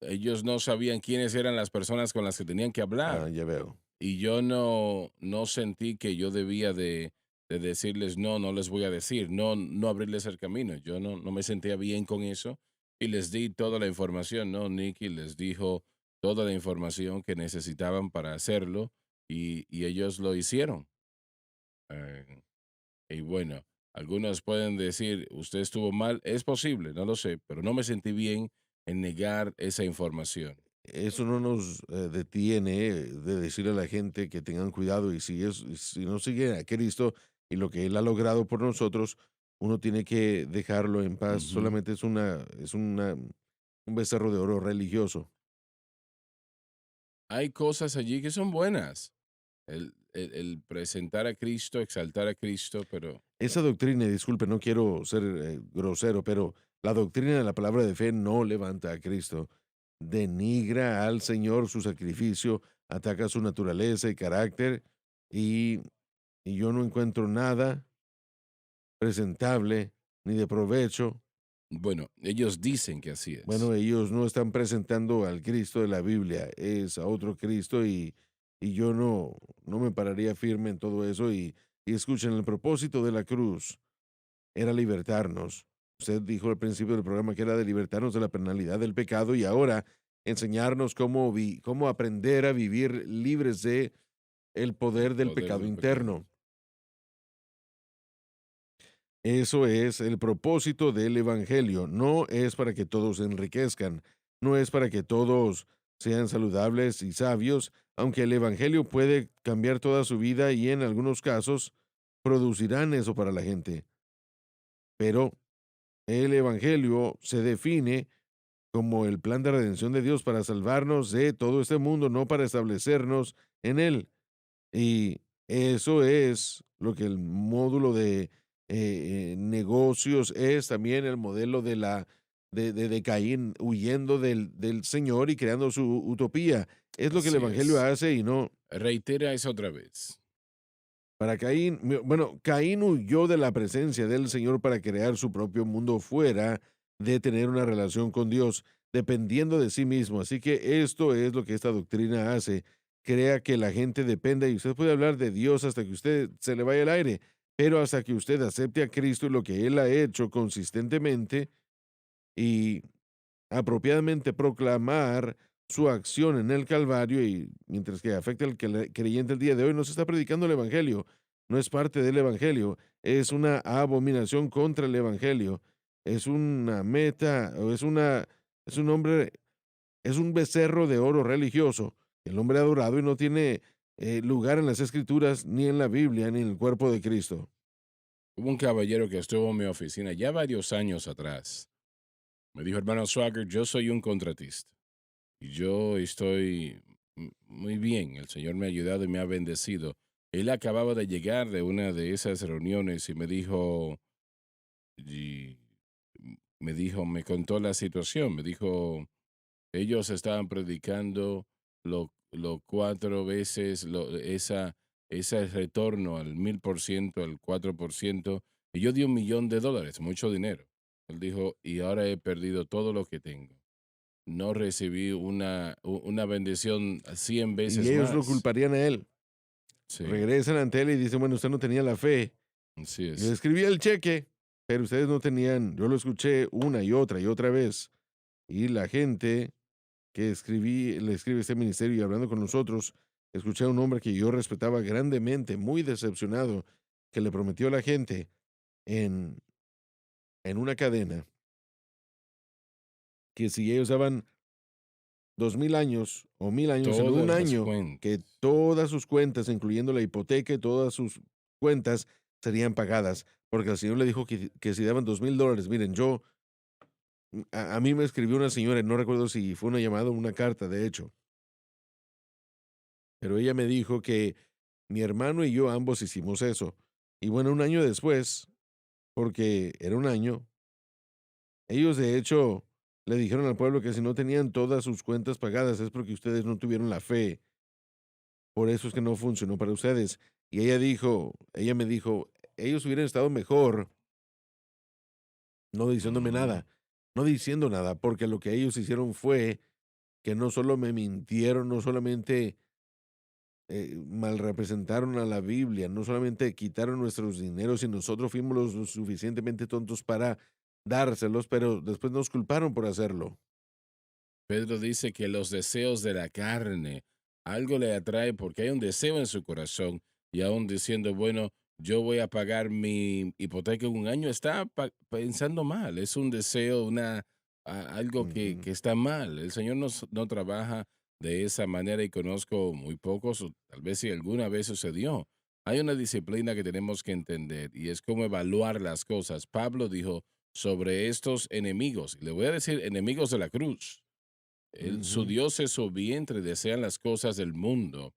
Ellos no sabían quiénes eran las personas con las que tenían que Ah, hablar. ya veo. Y yo no sentí que yo debía de de decirles, no, no les voy a decir, no, no abrirles el camino. Yo no me sentía bien con eso y les di toda la información, ¿no? Nicky les dijo toda la información que necesitaban para hacerlo y ellos lo hicieron. Eh, y bueno, algunos pueden decir, usted estuvo mal, es posible, no lo sé, pero no me sentí bien en negar esa información. Eso no nos detiene de decirle a la gente que tengan cuidado y si no siguen a Cristo y lo que Él ha logrado por nosotros, uno tiene que dejarlo en paz. Ujú. Solamente un becerro de oro religioso. Hay cosas allí que son buenas. El presentar a Cristo, exaltar a Cristo, pero Esa doctrina, y disculpe, no quiero ser grosero, pero la doctrina de la palabra de fe no levanta a Cristo, denigra al Señor su sacrificio, ataca su naturaleza y carácter, y, y yo no encuentro nada presentable ni de provecho. bueno, ellos dicen que así es. Bueno, ellos no están presentando al Cristo de la Biblia, es a otro Cristo y yo no me pararía firme en todo eso y escuchen, el propósito de la cruz era libertarnos. Usted dijo al principio del programa que era de libertarnos de la penalidad del pecado y ahora enseñarnos cómo aprender a vivir libres de el El poder del poder pecado del pecado. interno. Eso es el propósito del Evangelio. No es para que todos se enriquezcan, no es para que todos sean saludables y sabios, aunque el Evangelio puede cambiar toda su vida y en algunos casos producirán eso para la gente. Pero el Evangelio se define como el plan de redención de Dios para salvarnos de todo este mundo, no para establecernos en él. Y eso es lo que el módulo de negocios es, también el modelo de Caín huyendo del Señor y creando su utopía. Es lo que el Así Evangelio es. hace y no Reitera eso otra vez. para Caín. Bueno, Caín huyó de la presencia del Señor para crear su propio mundo fuera de tener una relación con Dios, dependiendo de sí mismo. Así que esto es lo que esta doctrina hace. Crea que la gente dependa y usted puede hablar de Dios hasta que usted se le vaya el aire, pero hasta que usted acepte a Cristo y lo que Él ha hecho consistentemente y apropiadamente proclamar su acción en el Calvario y mientras que afecta al creyente el día de hoy, no se está predicando el Evangelio, no es parte del Evangelio, es una abominación contra el Evangelio, es una meta, o es un hombre, es un becerro de oro religioso, el hombre adorado y no tiene lugar en las Escrituras, ni en la Biblia, ni en el cuerpo de Cristo. Hubo un caballero que estuvo en mi oficina ya varios años atrás. Me dijo, hermano Swagger, yo soy un contratista y yo estoy muy bien. El Señor me ha ayudado y me ha bendecido. Él acababa de llegar de una de esas reuniones y me dijo, y me contó la situación, me dijo, ellos estaban predicando lo cuatro veces, ese retorno al 1000%, al 4%, y yo di $1,000,000, mucho dinero. Él dijo, y ahora he perdido todo lo que tengo. No recibí una bendición 100 Y veces ellos lo más. culparían a él. Sí, Regresan ante él y dicen, bueno, usted no tenía la fe. así Yo es. escribí el cheque, pero ustedes no tenían, yo lo escuché una y otra vez. Y la gente le escribe este ministerio y hablando con nosotros, escuché a un hombre que yo respetaba grandemente, muy decepcionado, que le prometió a la gente en, en una cadena que si ellos daban 2000 años o 1000 años en un Todas las año, que cuentas. todas sus cuentas, incluyendo la hipoteca y todas sus cuentas, serían pagadas. Porque el Señor le dijo que si daban $2000, miren, a mí me escribió una señora, no recuerdo si fue una llamada o una carta, de hecho, pero ella me dijo que mi hermano y yo ambos hicimos eso. Y bueno, un año después, porque era un año, ellos de hecho le dijeron al pueblo que si no tenían todas sus cuentas pagadas es porque ustedes no tuvieron la fe. Por eso es que no funcionó para ustedes. Y ella me dijo, ellos hubieran estado mejor no diciéndome Ujú. nada, no diciendo nada, porque lo que ellos hicieron fue que no solo me mintieron, no solamente mal representaron a la Biblia, no solamente quitaron nuestros dineros y nosotros fuimos los suficientemente tontos para dárselos, pero después nos culparon por hacerlo. Pedro dice que los deseos de la carne, algo le atrae porque hay un deseo en su corazón y aún diciendo, bueno, yo voy a pagar mi hipoteca en un año, está pensando mal, es un deseo, algo Ujú. que está mal. El Señor no trabaja de esa manera y conozco muy pocos, o tal vez si alguna vez sucedió. Hay una disciplina que tenemos que entender y es cómo evaluar las cosas. Pablo dijo sobre estos enemigos, y le voy a decir enemigos de la cruz. Su Ujú. Dios es su vientre, desean las cosas del mundo.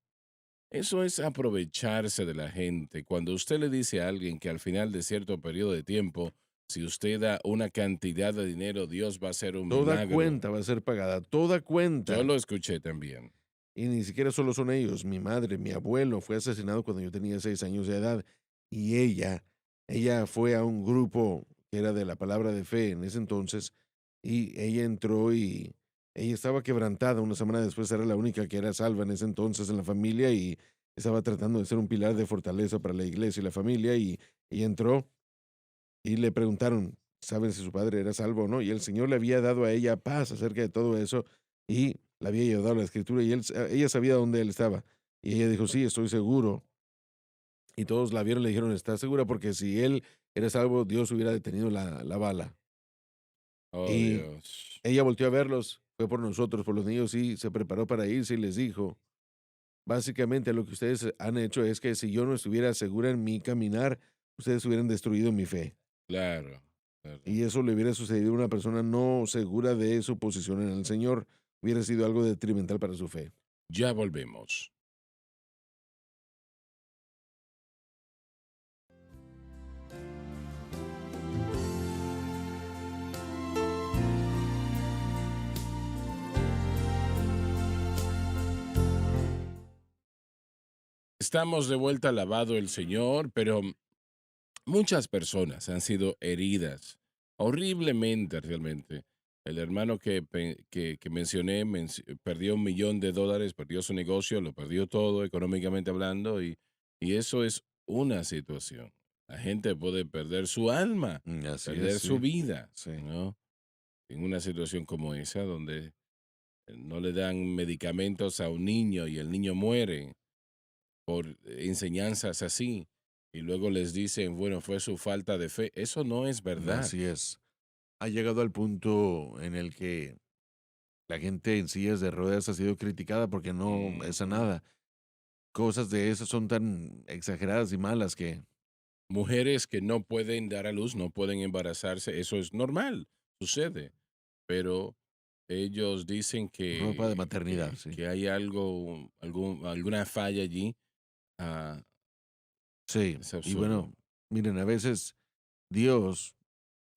Eso es aprovecharse de la gente. Cuando usted le dice a alguien que al final de cierto periodo de tiempo, si usted da una cantidad de dinero, Dios va a hacer un Toda milagro. cuenta va a ser pagada, toda Yo cuenta. lo escuché también. Y ni siquiera solo son ellos. Mi madre, mi abuelo fue asesinado cuando yo tenía 6 años de edad. Y ella fue a un grupo que era de la palabra de fe en ese entonces. Y ella entró y ella estaba quebrantada. Una semana después era la única que era salva en ese entonces en la familia y estaba tratando de ser un pilar de fortaleza para la iglesia y la familia. Y ella entró y le preguntaron, ¿saben si su padre era salvo o no? Y el Señor le había dado a ella paz acerca de todo eso y le había ayudado a la escritura y ella sabía dónde él estaba. Y ella dijo, sí, estoy seguro. Y todos la vieron y le dijeron, ¿estás segura? Porque si él era salvo, Dios hubiera detenido la bala. Oh, Y Dios. ella volteó a verlos, fue por nosotros, por los niños, y se preparó para irse y les dijo, básicamente lo que ustedes han hecho es que si yo no estuviera segura en mi caminar, ustedes hubieran destruido mi fe. Claro, claro. Y eso le hubiera sucedido a una persona no segura de su posición en el Señor, hubiera sido algo detrimental para su fe. Ya volvemos. Estamos de vuelta, alabado el Señor, pero muchas personas han sido heridas horriblemente realmente. El hermano que mencioné perdió $1,000,000, perdió su negocio, lo perdió todo económicamente hablando y eso es una situación. La gente puede perder su alma, Así es, perder su sí, vida, sí. ¿no? En una situación como esa donde no le dan medicamentos a un niño y el niño muere por enseñanzas así, y luego les dicen, bueno, fue su falta de fe. Eso no es verdad. Así es. Ha llegado al punto en el que la gente en sillas de ruedas ha sido criticada porque no es Ujú. sanada. Cosas de esas son tan exageradas y malas que Mujeres que no pueden dar a luz, no pueden embarazarse, eso es normal, sucede, pero ellos dicen ropa de maternidad, sí. que hay algo, alguna falla allí. Ah, Sí, es y absurdo. bueno, miren, a veces Dios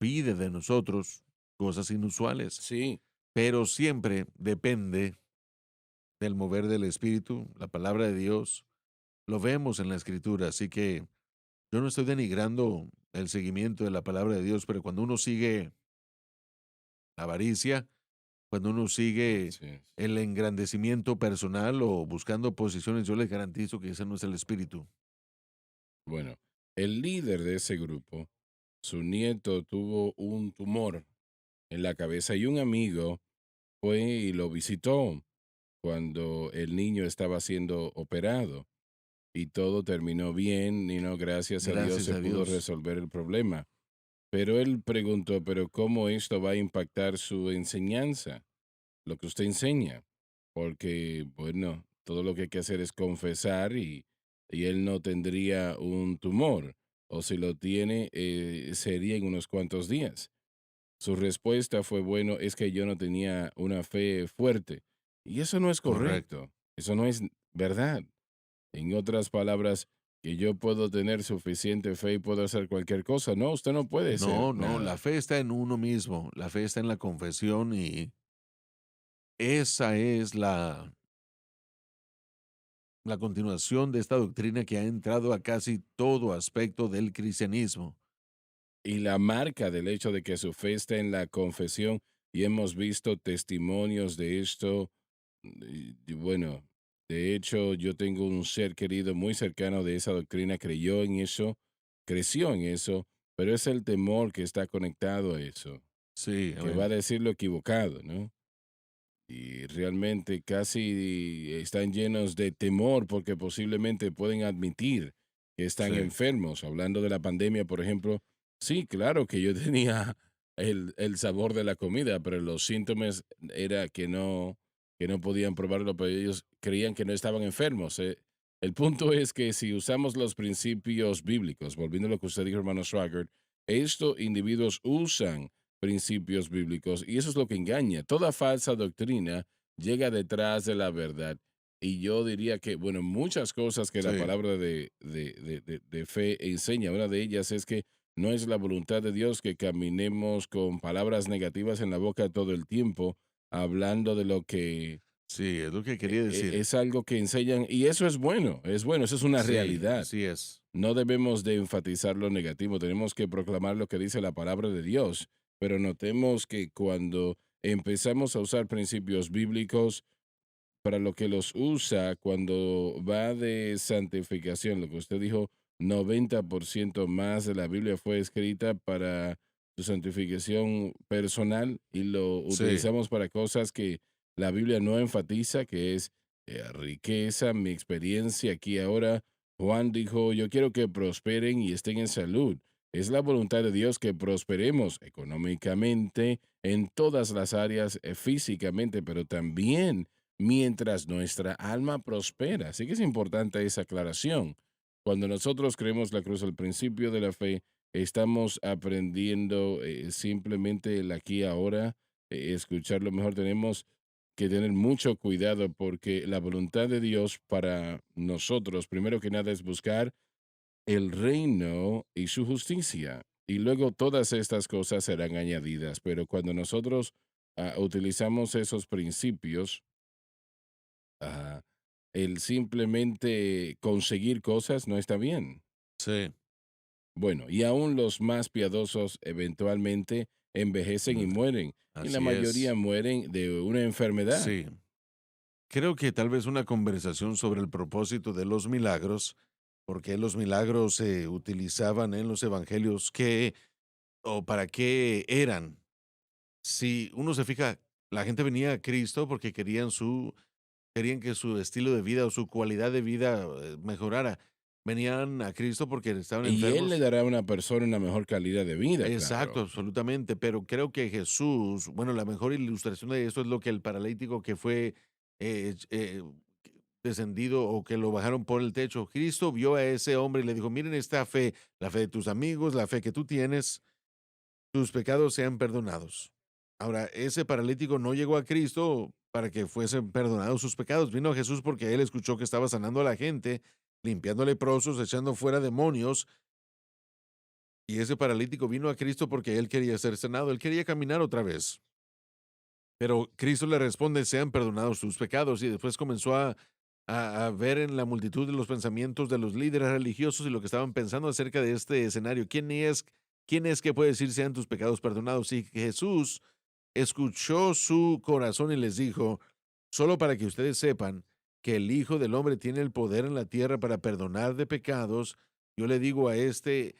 pide de nosotros cosas inusuales, Sí, pero siempre depende del mover del Espíritu, la palabra de Dios. Lo vemos en la Escritura, así que yo no estoy denigrando el seguimiento de la palabra de Dios, pero cuando uno sigue la avaricia, cuando uno sigue así es. el engrandecimiento personal o buscando posiciones, yo les garantizo que ese no es el Espíritu. Bueno, el líder de ese grupo, su nieto tuvo un tumor en la cabeza y un amigo fue y lo visitó cuando el niño estaba siendo operado y todo terminó bien y no, gracias a Dios Gracias se a pudo Dios. resolver el problema. Pero él preguntó, pero ¿cómo esto va a impactar su enseñanza, lo que usted enseña? Porque, bueno, todo lo que hay que hacer es confesar y él no tendría un tumor, o si lo tiene, sería en unos cuantos días. Su respuesta fue, bueno, es que yo no tenía una fe fuerte. Y eso no es Correcto. correcto, eso no es verdad. En otras palabras, que yo puedo tener suficiente fe y puedo hacer cualquier cosa. No, usted no puede hacer No, no, la nada. fe está en uno mismo, la fe está en la confesión y esa es la continuación de esta doctrina que ha entrado a casi todo aspecto del cristianismo. Y la marca del hecho de que su fe está en la confesión, y hemos visto testimonios de esto, y bueno, De hecho, yo tengo un ser querido muy cercano de esa doctrina, creyó en eso, creció en eso, pero es el temor que está conectado a eso, Sí, que va a amén. decir lo equivocado, ¿no? Y realmente casi están llenos de temor porque posiblemente pueden admitir que están Sí, enfermos. Hablando de la pandemia, por ejemplo, sí, claro que yo tenía el sabor de la comida, pero los síntomas era que no podían probarlo, pero ellos creían que no estaban enfermos. El punto es que si usamos los principios bíblicos, volviendo a lo que usted dijo, hermano Swagger, estos individuos usan principios bíblicos y eso es lo que engaña. Toda falsa doctrina llega detrás de la verdad. Y yo diría que, bueno, muchas cosas que la sí, palabra de fe enseña, una de ellas es que no es la voluntad de Dios que caminemos con palabras negativas en la boca todo el tiempo, hablando de lo que sí, es lo que quería decir. es algo que enseñan, y eso es bueno, eso es una Sí, realidad. así es. No debemos de enfatizar lo negativo, tenemos que proclamar lo que dice la palabra de Dios, pero notemos que cuando empezamos a usar principios bíblicos para lo que los usa, cuando va de santificación, lo que usted dijo, 90% más de la Biblia fue escrita para su santificación personal y lo Sí, utilizamos para cosas que la Biblia no enfatiza, que es riqueza, mi experiencia aquí ahora. Juan dijo, yo quiero que prosperen y estén en salud. Es la voluntad de Dios que prosperemos económicamente en todas las áreas, físicamente, pero también mientras nuestra alma prospera. Así que es importante esa aclaración. Cuando nosotros creemos la cruz al principio de la fe, estamos aprendiendo simplemente el aquí y ahora, escuchar lo mejor. Tenemos que tener mucho cuidado porque la voluntad de Dios para nosotros, primero que nada, es buscar el reino y su justicia. Y luego todas estas cosas serán añadidas. Pero cuando nosotros utilizamos esos principios, ah, el simplemente conseguir cosas no está bien. sí. Bueno, y aún los más piadosos eventualmente envejecen y Mm, mueren, y la así mayoría es. mueren de una enfermedad. Sí. Creo que tal vez una conversación sobre el propósito de los milagros, por qué los milagros se utilizaban en los evangelios, qué o para qué eran. Si uno se fija, la gente venía a Cristo porque querían que su estilo de vida o su calidad de vida mejorara. Venían a Cristo porque estaban Y Él le enfermos. dará a una persona una mejor calidad de vida, Exacto, claro. absolutamente, pero creo que Jesús, bueno, la mejor ilustración de esto es lo que el paralítico que fue descendido o que lo bajaron por el techo. Cristo vio a ese hombre y le dijo, miren esta fe, la fe de tus amigos, la fe que tú tienes, tus pecados sean perdonados. Ahora, ese paralítico no llegó a Cristo para que fuesen perdonados sus pecados, vino a Jesús porque él escuchó que estaba sanando a la gente, limpiando leprosos, echando fuera demonios, y ese paralítico vino a Cristo porque él quería ser sanado, él quería caminar otra vez. Pero Cristo le responde, sean perdonados tus pecados. Y después comenzó a ver en la multitud de los pensamientos de los líderes religiosos y lo que estaban pensando acerca de este escenario. Quién es que puede decir sean tus pecados perdonados? Y Jesús escuchó su corazón y les dijo, solo para que ustedes sepan que el Hijo del Hombre tiene el poder en la tierra para perdonar de pecados, yo le digo a este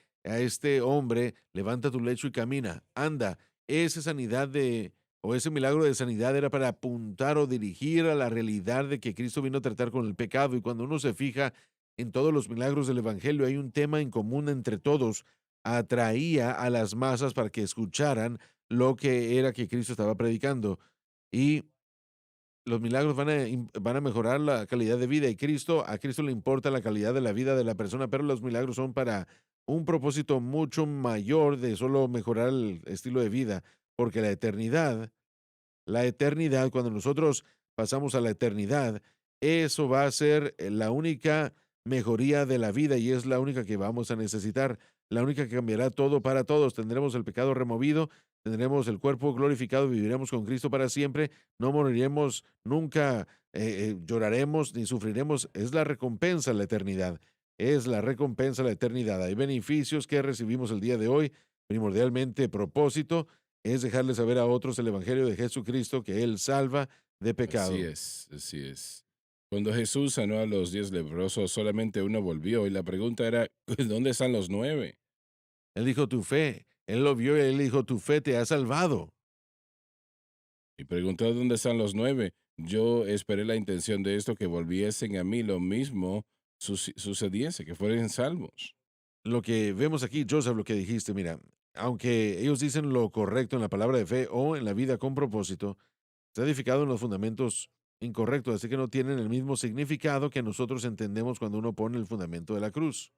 hombre, levanta tu lecho y camina, anda. Esa sanidad de, o ese milagro de sanidad era para apuntar o dirigir a la realidad de que Cristo vino a tratar con el pecado. Y cuando uno se fija en todos los milagros del Evangelio, hay un tema en común entre todos. Atraía a las masas para que escucharan lo que era que Cristo estaba predicando. Y los milagros van a mejorar la calidad de vida y a Cristo le importa la calidad de la vida de la persona, pero los milagros son para un propósito mucho mayor de solo mejorar el estilo de vida, porque la eternidad, cuando nosotros pasamos a la eternidad, eso va a ser la única mejoría de la vida y es la única que vamos a necesitar, la única que cambiará todo para todos. Tendremos el pecado removido, tendremos el cuerpo glorificado, viviremos con Cristo para siempre, no moriremos nunca, lloraremos ni sufriremos. Es la recompensa la eternidad. Es la recompensa la eternidad. Hay beneficios que recibimos el día de hoy, primordialmente propósito, es dejarle saber a otros el Evangelio de Jesucristo, que Él salva de Así pecado. es, así es. Cuando Jesús sanó a los 10 leprosos, solamente uno volvió y la pregunta era, ¿dónde están los 9? Él dijo, tu fe. Él lo vio y él dijo, tu fe te ha salvado. Y preguntó, ¿dónde están los 9? Yo esperé la intención de esto, que volviesen a mí, lo mismo sucediese, que fueran salvos. Lo que vemos aquí, Joseph, lo que dijiste, mira, aunque ellos dicen lo correcto en la palabra de fe o en la vida con propósito, está edificado en los fundamentos incorrectos, así que no tienen el mismo significado que nosotros entendemos cuando uno pone el fundamento de la cruz.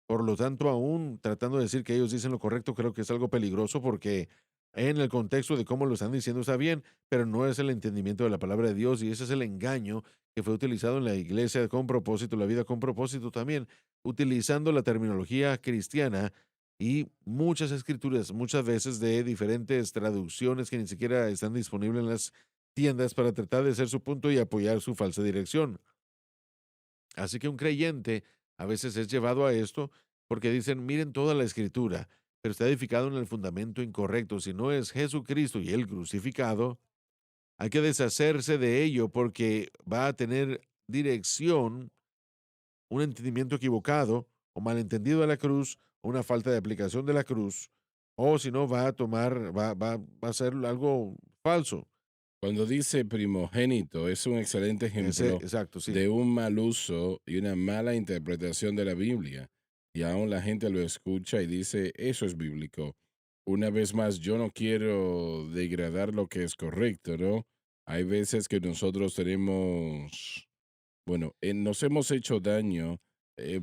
Por lo tanto, aún tratando de decir que ellos dicen lo correcto, creo que es algo peligroso porque en el contexto de cómo lo están diciendo está bien, pero no es el entendimiento de la palabra de Dios y ese es el engaño que fue utilizado en la iglesia con propósito, la vida con propósito también, utilizando la terminología cristiana y muchas escrituras, muchas veces de diferentes traducciones que ni siquiera están disponibles en las tiendas para tratar de hacer su punto y apoyar su falsa dirección. Así que un creyente a veces es llevado a esto porque dicen, miren toda la escritura, pero está edificado en el fundamento incorrecto. Si no es Jesucristo y el crucificado, hay que deshacerse de ello porque va a tener dirección, un entendimiento equivocado o malentendido de la cruz, o una falta de aplicación de la cruz, o si no va a tomar, va a ser algo falso. Cuando dice primogénito, es un excelente Ese, ejemplo exacto, sí. de un mal uso y una mala interpretación de la Biblia. Y aún la gente lo escucha y dice, eso es bíblico. Una vez más, yo no quiero degradar lo que es correcto, ¿no? Hay veces que nosotros tenemos, bueno, nos hemos hecho daño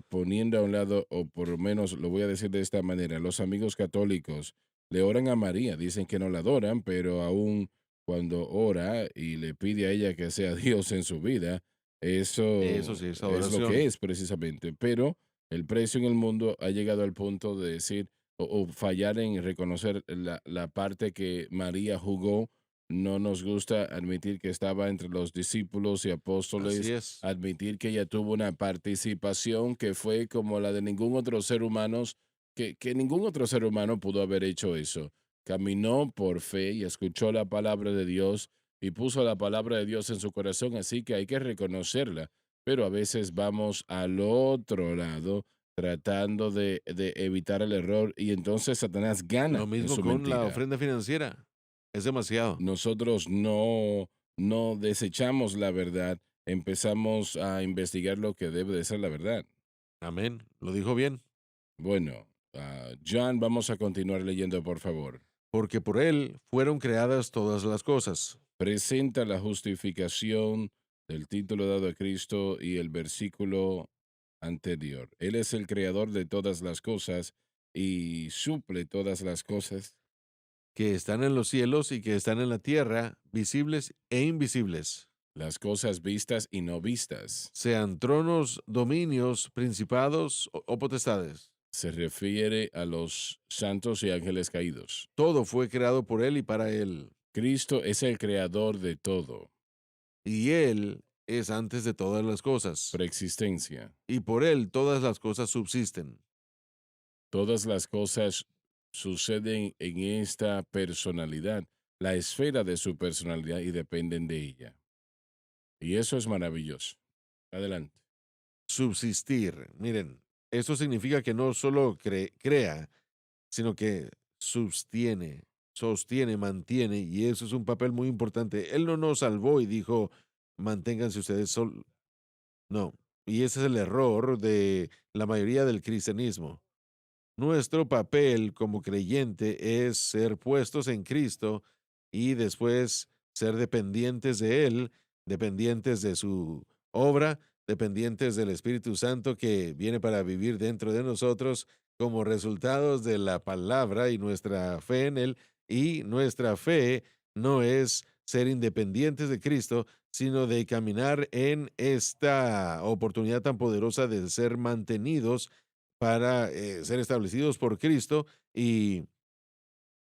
poniendo a un lado, o por lo menos lo voy a decir de esta manera, los amigos católicos le oran a María, dicen que no la adoran, pero aún cuando ora y le pide a ella que sea Dios en su vida, Eso eso sí, es es lo que adoración. es precisamente. Pero el precio en el mundo ha llegado al punto de decir o fallar en reconocer la parte que María jugó. No nos gusta admitir que estaba entre los discípulos y Así apóstoles, es. admitir que ella tuvo una participación que fue como la de ningún otro ser humano, que ningún otro ser humano pudo haber hecho eso. Caminó por fe y escuchó la palabra de Dios y puso la palabra de Dios en su corazón, así que hay que reconocerla. Pero a veces vamos al otro lado tratando de evitar el error y entonces Satanás Lo gana en mismo su con la mentira. ofrenda financiera. Es demasiado. Nosotros no desechamos la verdad, empezamos a investigar lo que debe de ser la verdad. Amén. Lo dijo bien. Bueno, John, vamos a continuar leyendo, por favor. Porque por él fueron creadas todas las cosas, Presenta la justificación del título dado a Cristo y el versículo anterior. Él es el creador de todas las cosas y suple todas las cosas, que están en los cielos y que están en la tierra, visibles e invisibles, las cosas vistas y no vistas. sean tronos, dominios, principados o potestades. Se refiere a los santos y ángeles caídos. Todo fue creado por él y para él. Cristo es el creador de todo, Y él es antes de todas las cosas. preexistencia. Y por él todas las cosas subsisten. Todas las cosas suceden en esta personalidad, la esfera de su personalidad y dependen de ella. Y eso es maravilloso. Adelante. Subsistir. Miren, esto significa que no solo crea, sino que sostiene, mantiene, y eso es un papel muy importante. Él no nos salvó y dijo, manténganse ustedes solos. No, y ese es el error de la mayoría del cristianismo. Nuestro papel como creyente es ser puestos en Cristo y después ser dependientes de Él, dependientes de su obra, dependientes del Espíritu Santo que viene para vivir dentro de nosotros como resultados de la palabra y nuestra fe en Él. Y nuestra fe no es ser independientes de Cristo, sino de caminar en esta oportunidad tan poderosa de ser mantenidos para ser establecidos por Cristo. Y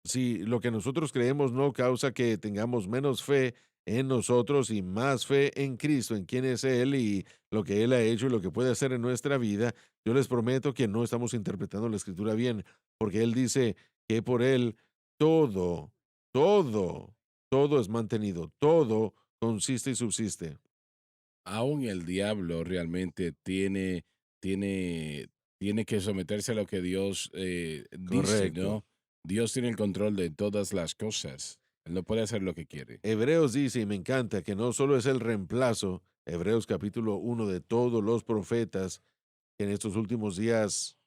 si lo que nosotros creemos no causa que tengamos menos fe en nosotros y más fe en Cristo, en quién es Él y lo que Él ha hecho y lo que puede hacer en nuestra vida, yo les prometo que no estamos interpretando la escritura bien, porque Él dice que por Él todo, todo, todo es mantenido, todo consiste y subsiste. Aún el diablo realmente tiene, tiene que someterse a lo que Dios dice, Correcto. ¿no? Dios tiene el control de todas las cosas. Él no puede hacer lo que quiere. Hebreos dice, y me encanta, que no solo es el reemplazo, Hebreos capítulo 1 de todos los profetas, que en estos últimos días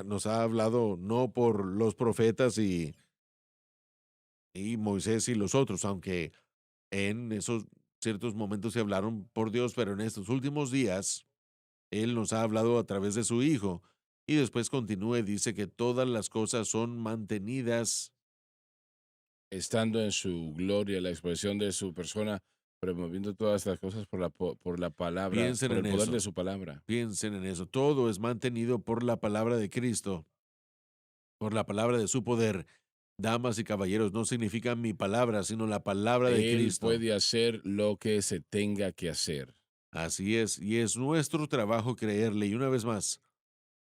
nos ha hablado no por los profetas y Moisés y los otros, aunque en esos ciertos momentos se hablaron por Dios, pero en estos últimos días Él nos ha hablado a través de su Hijo. Y después continúa y dice que todas las cosas son mantenidas. Estando en su gloria, la expresión de su persona, promoviendo todas las cosas por la palabra, Piensen por en el poder de eso, su palabra. piensen en eso. Todo es mantenido por la palabra de Cristo, por la palabra de su poder. Damas y caballeros, no significa mi palabra, sino la palabra de Él Cristo. puede hacer lo que se tenga que hacer. Así es, y es nuestro trabajo creerle. Y una vez más,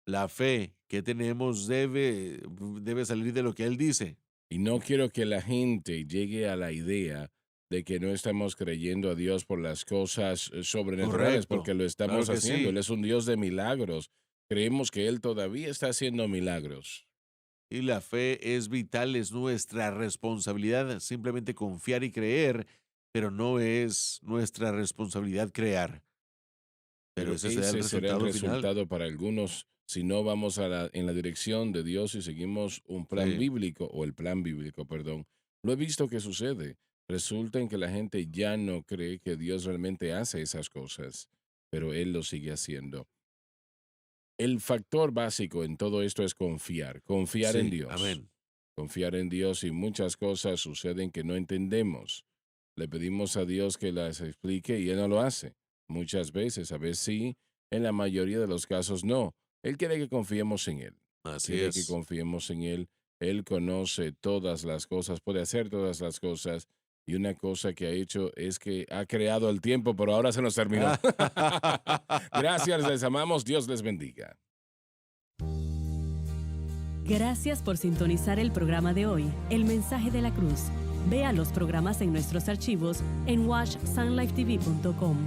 la fe que tenemos debe salir de lo que Él dice. Y no quiero que la gente llegue a la idea de que no estamos creyendo a Dios por las cosas sobrenaturales, Correcto, porque lo claro estamos que haciendo. Él sí. es un Dios de milagros. Creemos que Él todavía está haciendo milagros. Y la fe es vital, es nuestra responsabilidad simplemente confiar y creer, pero no es nuestra responsabilidad crear. Pero Pero ese será el ese será el resultado final. resultado para algunos si no vamos en la dirección de Dios y seguimos un plan Sí, bíblico, o el plan bíblico, perdón. Lo he visto que sucede. Resulta en que la gente ya no cree que Dios realmente hace esas cosas, pero Él lo sigue haciendo. El factor básico en todo esto es confiar en sí, Dios. amén. Confiar en Dios, y muchas cosas suceden que no entendemos. Le pedimos a Dios que las explique y Él no lo hace. Muchas veces, a veces sí, en la mayoría de los casos no. Él quiere que confiemos en Él. Así Quiere que es. confiemos en Él. Él conoce todas las cosas, puede hacer todas las cosas. Y una cosa que ha hecho es que ha creado el tiempo, pero ahora se nos terminó. Gracias, les amamos. Dios les bendiga. Gracias por sintonizar el programa de hoy, El Mensaje de la Cruz. Vea los programas en nuestros archivos en washsunlifetv.com.